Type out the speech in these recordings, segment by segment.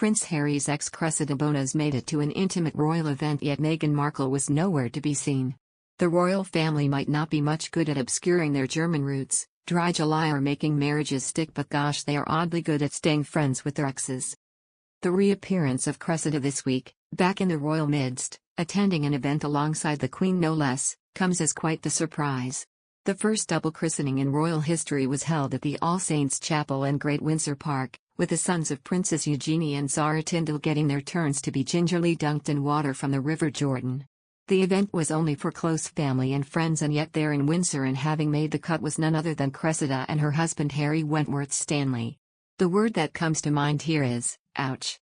Prince Harry's ex Cressida Bonas made it to an intimate royal event, yet Meghan Markle was nowhere to be seen. The royal family might not be much good at obscuring their German roots, dry July or making marriages stick, but gosh, they are oddly good at staying friends with their exes. The reappearance of Cressida this week, back in the royal midst, attending an event alongside the Queen no less, comes as quite the surprise. The first double christening in royal history was held at the All Saints' Chapel in Great Windsor Park, with the sons of Princess Eugenie and Zara Tindall getting their turns to be gingerly dunked in water from the River Jordan. The event was only for close family and friends, and yet there in Windsor and having made the cut was none other than Cressida and her husband Harry Wentworth Stanley. The word that comes to mind here is, ouch.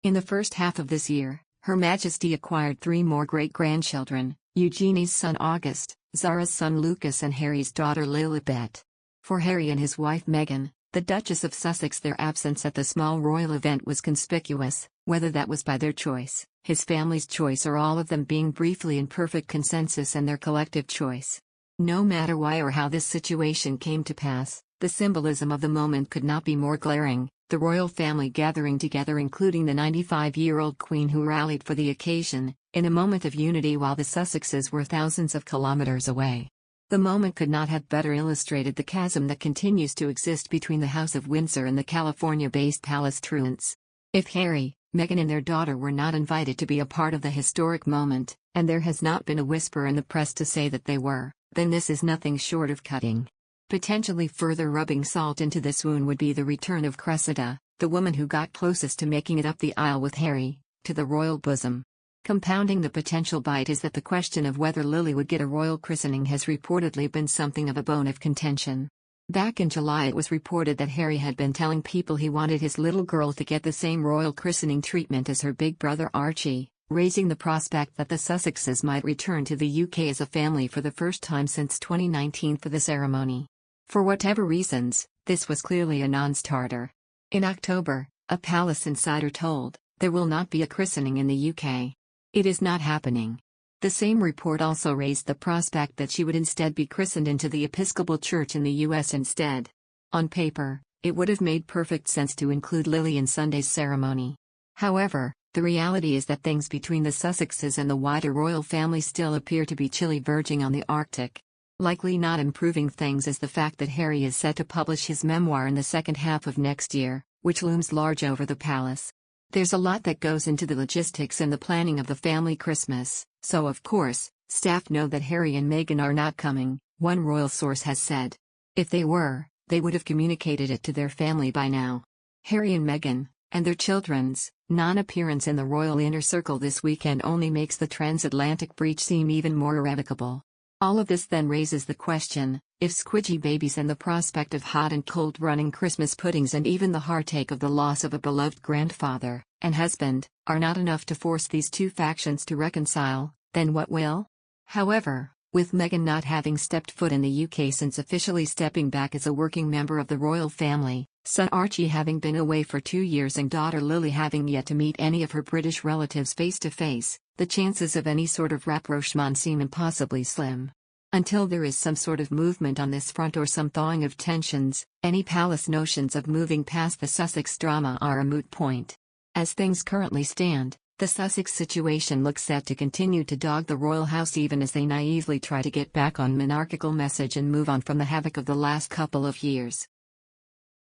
In the first half of this year, Her Majesty acquired 3 more great-grandchildren, Eugenie's son August, Zara's son Lucas and Harry's daughter Lilibet. For Harry and his wife Meghan, the Duchess of Sussex, their absence at the small royal event was conspicuous, whether that was by their choice, his family's choice, or all of them being briefly in perfect consensus and their collective choice. No matter why or how this situation came to pass, the symbolism of the moment could not be more glaring, the royal family gathering together, including the 95-year-old Queen who rallied for the occasion, in a moment of unity while the Sussexes were thousands of kilometers away. The moment could not have better illustrated the chasm that continues to exist between the House of Windsor and the California-based palace truants. If Harry, Meghan and their daughter were not invited to be a part of the historic moment, and there has not been a whisper in the press to say that they were, then this is nothing short of cutting. Potentially further rubbing salt into this wound would be the return of Cressida, the woman who got closest to making it up the aisle with Harry, to the royal bosom. Compounding the potential bite is that the question of whether Lily would get a royal christening has reportedly been something of a bone of contention. Back in July it was reported that Harry had been telling people he wanted his little girl to get the same royal christening treatment as her big brother Archie, raising the prospect that the Sussexes might return to the UK as a family for the first time since 2019 for the ceremony. For whatever reasons, this was clearly a non-starter. In October, a palace insider told, there will not be a christening in the UK. It is not happening. The same report also raised the prospect that she would instead be christened into the Episcopal Church in the US instead. On paper, it would have made perfect sense to include Lily in Sunday's ceremony. However, the reality is that things between the Sussexes and the wider royal family still appear to be chilly, verging on the Arctic. Likely not improving things is the fact that Harry is set to publish his memoir in the second half of next year, which looms large over the palace. There's a lot that goes into the logistics and the planning of the family Christmas, so of course, staff know that Harry and Meghan are not coming, one royal source has said. If they were, they would have communicated it to their family by now. Harry and Meghan, and their children's, non-appearance in the royal inner circle this weekend only makes the transatlantic breach seem even more irrevocable. All of this then raises the question, if squidgy babies and the prospect of hot and cold running Christmas puddings and even the heartache of the loss of a beloved grandfather and husband are not enough to force these two factions to reconcile, then what will? However, with Meghan not having stepped foot in the UK since officially stepping back as a working member of the royal family, son Archie having been away for 2 years and daughter Lily having yet to meet any of her British relatives face to face, the chances of any sort of rapprochement seem impossibly slim. Until there is some sort of movement on this front or some thawing of tensions, any palace notions of moving past the Sussex drama are a moot point. As things currently stand, the Sussex situation looks set to continue to dog the royal house even as they naively try to get back on monarchical message and move on from the havoc of the last couple of years.